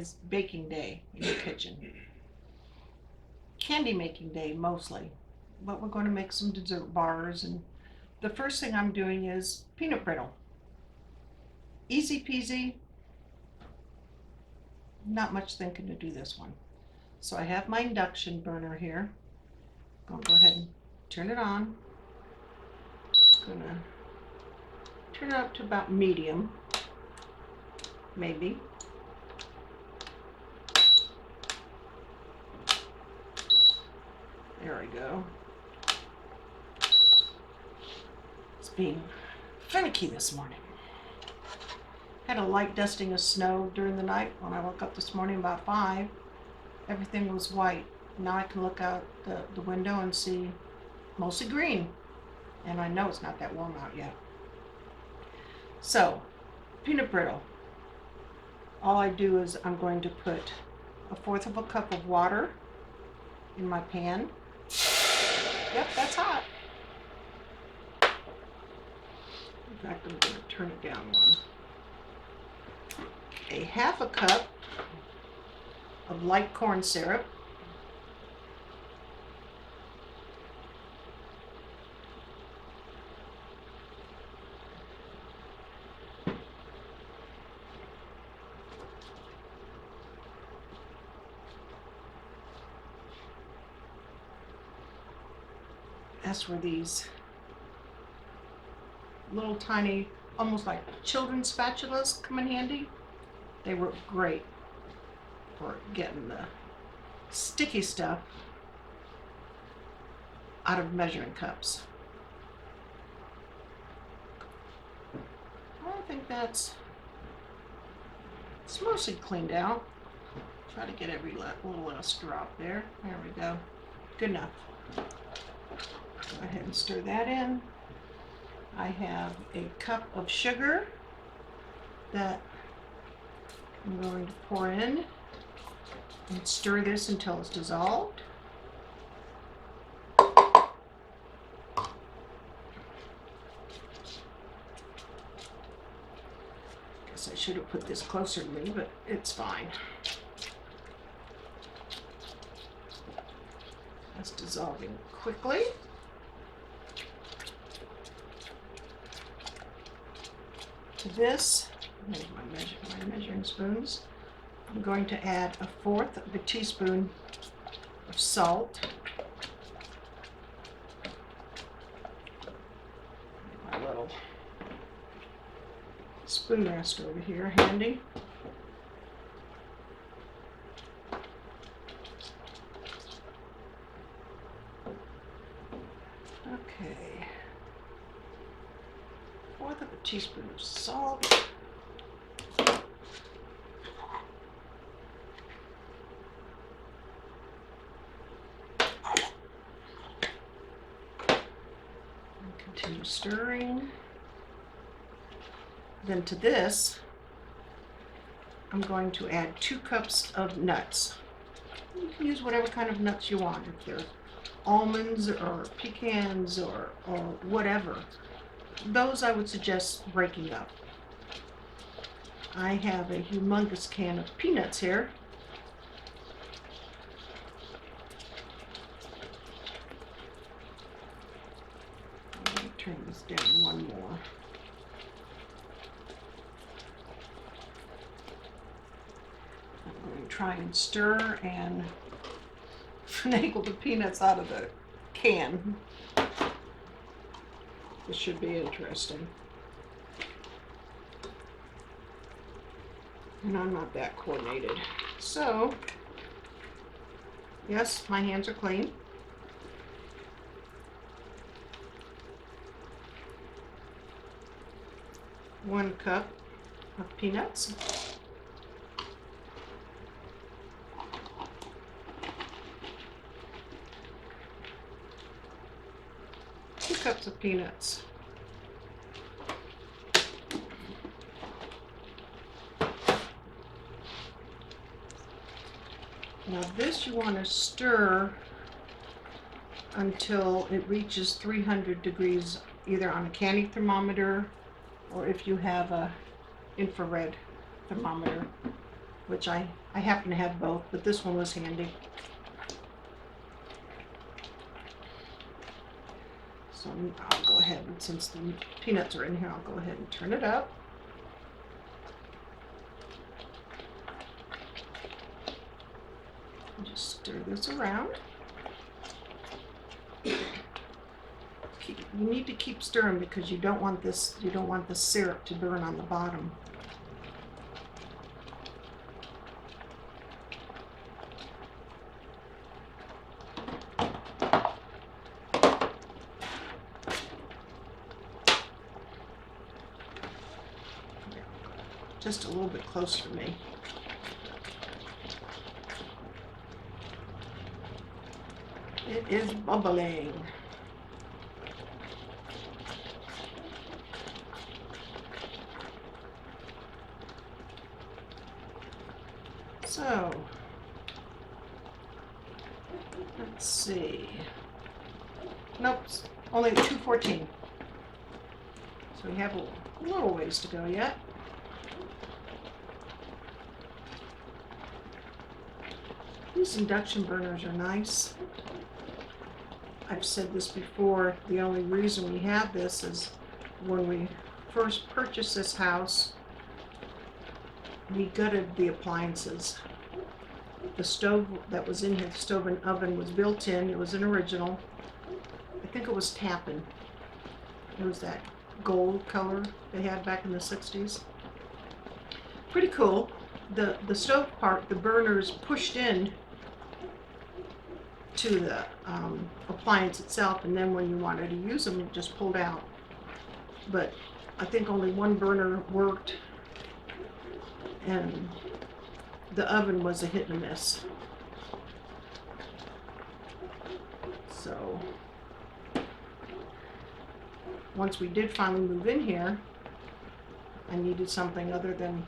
is baking day in the kitchen. Candy making day mostly, but we're going to make some dessert bars, and the first thing I'm doing is peanut brittle. Easy peasy, not much thinking to do this one. So I have my induction burner here. I'll go ahead and turn it on. Gonna turn it up to about medium, maybe. There we go. It's being finicky this morning. Had a light dusting of snow during the night. When I woke up this morning about 5, everything was white. Now I can look out the window and see mostly green. And I know it's not that warm out yet. So, peanut brittle. All I do is I'm going to put 1/4 of a cup of water in my pan. Yep, that's hot. In fact, I'm going to turn it down one. 1/2 cup of light corn syrup. That's where these little tiny, almost like children's spatulas come in handy. They work great for getting the sticky stuff out of measuring cups. I think it's mostly cleaned out. Try to get every little drop there. There we go. Good enough. Go ahead and stir that in. I have a cup of sugar that I'm going to pour in and stir this until it's dissolved. Guess I should have put this closer to me, but it's fine. That's dissolving quickly. To this, here's my measuring spoons. I'm going to add 1/4 of a teaspoon of salt. My little spoon rest over here handy. Okay. 1/4 of a teaspoon of salt. And continue stirring. Then to this, I'm going to add 2 cups of nuts. You can use whatever kind of nuts you want, if they're almonds or pecans or whatever. Those I would suggest breaking up. I have a humongous can of peanuts here. I'm going to turn this down one more. I'm going to try and stir and finagle the peanuts out of the can. This should be interesting. And I'm not that coordinated. So, yes, my hands are clean. One cup of peanuts. 2 cups of peanuts. Now this you want to stir until it reaches 300 degrees, either on a candy thermometer or if you have a infrared thermometer. which I happen to have both, but this one was handy. So I'll go ahead, and since the peanuts are in here, I'll go ahead and turn it up. And just stir this around. You need to keep stirring because you don't want this, the syrup to burn on the bottom. Just a little bit close for me. It is bubbling. So, let's see. Nope, only 2:14. So we have a little ways to go yet. These induction burners are nice. I've said this before, the only reason we have this is when we first purchased this house, we gutted the appliances. The stove that was in here, the stove and oven, was built in. It was an original. I think it was Tappan. It was that gold color they had back in the 60s. Pretty cool. The stove part, the burners pushed in to the appliance itself, and then when you wanted to use them, you just pulled out. But I think only one burner worked, and the oven was a hit and a miss. So once we did finally move in here, I needed something other than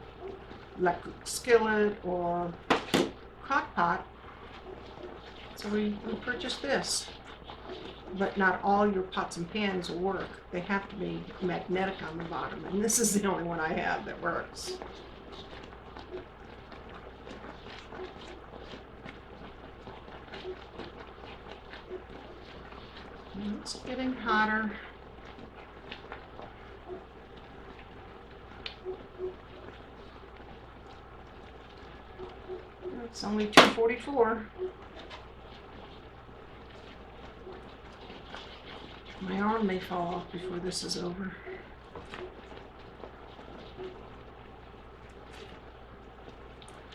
electric skillet or crock pot. So we purchased this. But not all your pots and pans will work. They have to be magnetic on the bottom, and this is the only one I have that works. And it's getting hotter. It's only 2:44. My arm may fall off before this is over.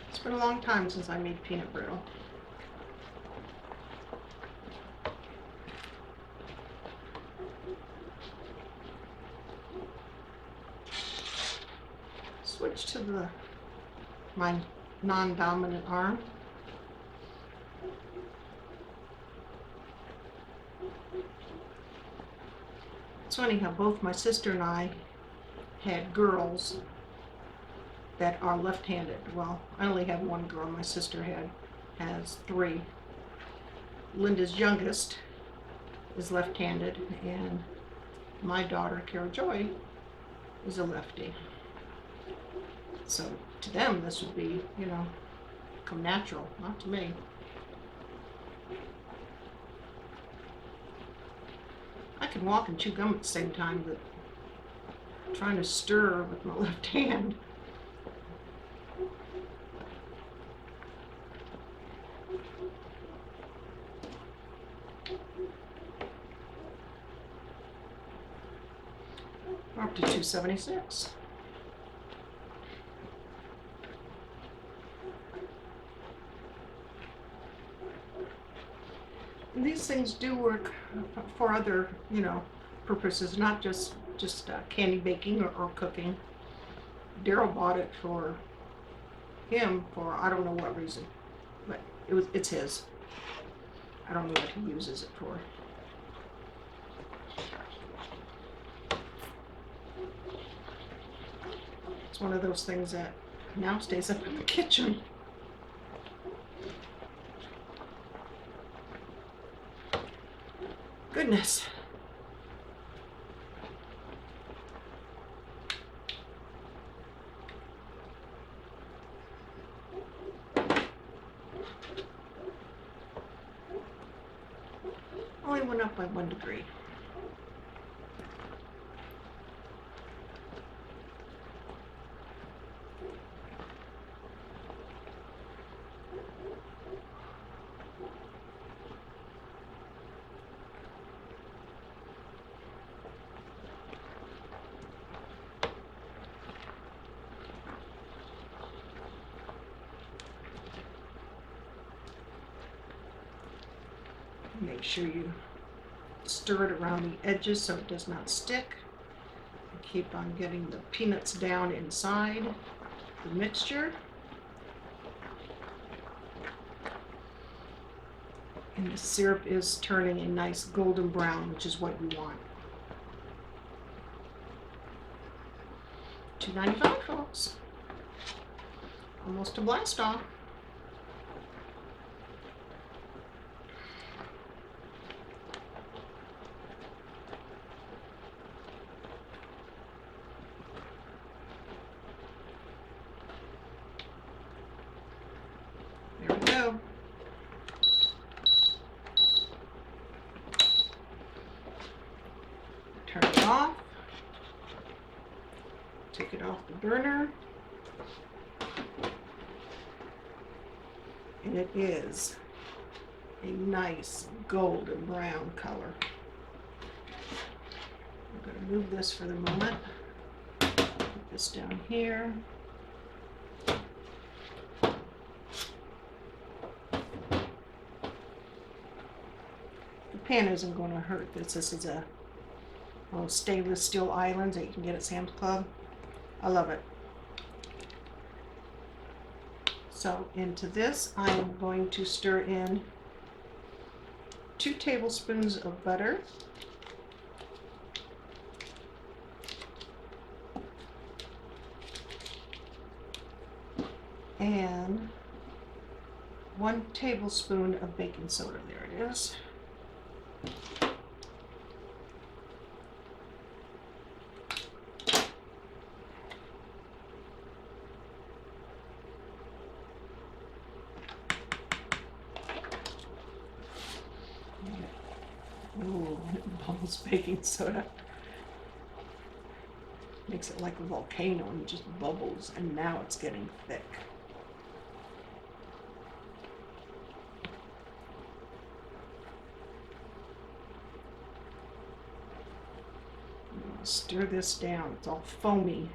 It's been a long time since I made peanut brittle. Switch to my non-dominant arm. It's funny how both my sister and I had girls that are left-handed. Well, I only have one girl. My sister has three. Linda's youngest is left-handed, and my daughter, Kara Joy, is a lefty. So to them, this would be, come natural, not to me. I can walk and chew gum at the same time, but trying to stir with my left hand. We're up to 276. And these things do work for other, purposes, not just candy baking or cooking. Daryl bought it for him for I don't know what reason, but it's his. I don't know what he uses it for. It's one of those things that now stays up in the kitchen. Goodness. only went up by 1 degree. Make sure you stir it around the edges so it does not stick. And keep on getting the peanuts down inside the mixture. And the syrup is turning a nice golden brown, which is what you want. $2.95, folks. Almost a blast off. There we go. Turn it off. Take it off the burner. And it is a nice golden brown color. I'm going to move this for the moment. Put this down here. The pan isn't going to hurt this. This is a stainless steel island that you can get at Sam's Club. I love it. So into this, I am going to stir in 2 tablespoons of butter, and 1 tablespoon of baking soda. There it is. Ooh, it bubbles baking soda. Makes it like a volcano and it just bubbles, and now it's getting thick. Stir this down. It's all foamy.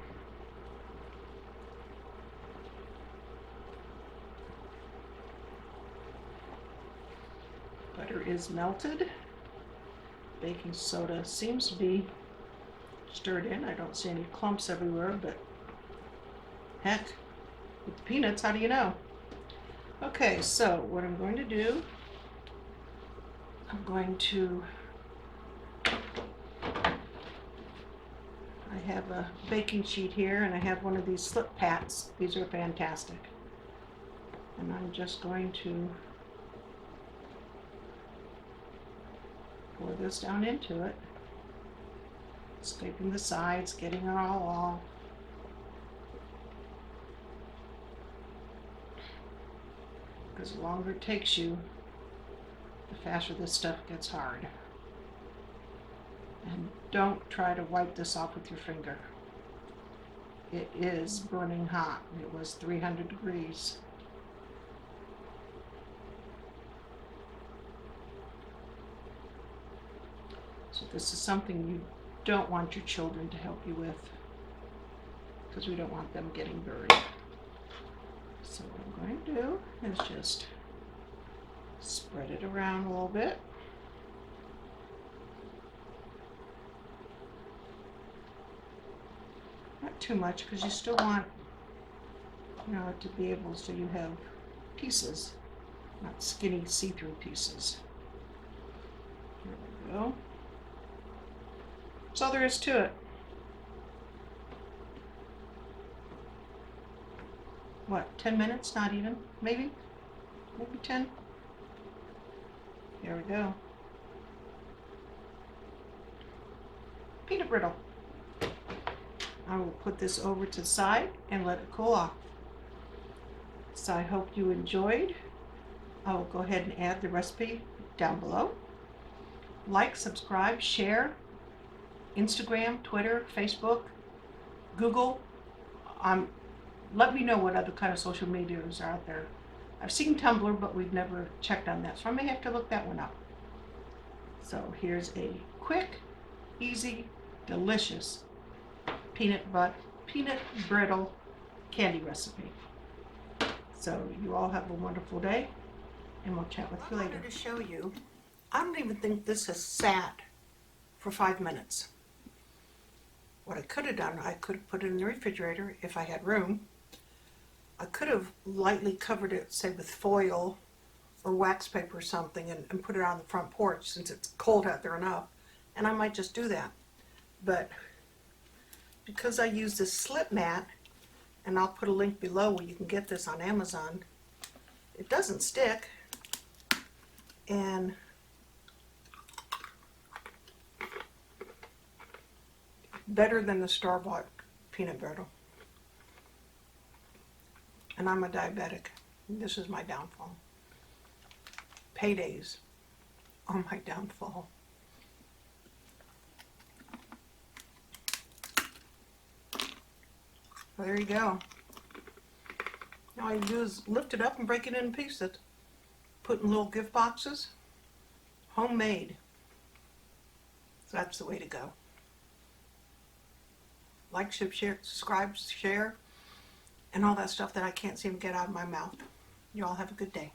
Butter is melted. Baking soda seems to be stirred in. I don't see any clumps everywhere, but heck, with the peanuts, how do you know? Okay, so what I'm going to do, I'm going to, I have a baking sheet here and I have one of these slip pats. These are fantastic. And I'm just going to pour this down into it, scraping the sides, getting it all off. Because the longer it takes you, the faster this stuff gets hard. And don't try to wipe this off with your finger. It is burning hot. It was 300 degrees. So this is something you don't want your children to help you with, because we don't want them getting burned. So what I'm going to do is just spread it around a little bit. Not too much, because you still want, it to be able, so you have pieces, not skinny see-through pieces. Here we go. That's all there is to it. What, 10 minutes? Not even? Maybe 10. There we go. Peanut brittle. I will put this over to the side and let it cool off. So I hope you enjoyed. I will go ahead and add the recipe down below. like, subscribe, share, Instagram, Twitter, Facebook, Google. Let me know what other kind of social medias are out there. I've seen Tumblr, but we've never checked on that, so I may have to look that one up. So here's a quick, easy, delicious peanut brittle candy recipe. So you all have a wonderful day, and we'll chat with you later. I wanted to show you, I don't even think this has sat for 5 minutes. What I could have done, I could have put it in the refrigerator if I had room. I could have lightly covered it, say with foil or wax paper or something, and put it on the front porch since it's cold out there enough. And I might just do that. But because I use this slip mat, and I'll put a link below where you can get this on Amazon, it doesn't stick, and better than the store-bought peanut brittle. And I'm a diabetic. This is my downfall. Paydays are my downfall. Well, there you go. Now all you do is lift it up and break it in pieces. Put in little gift boxes. Homemade. So that's the way to go. Like, share, subscribe, share, and all that stuff that I can't seem to get out of my mouth. You all have a good day.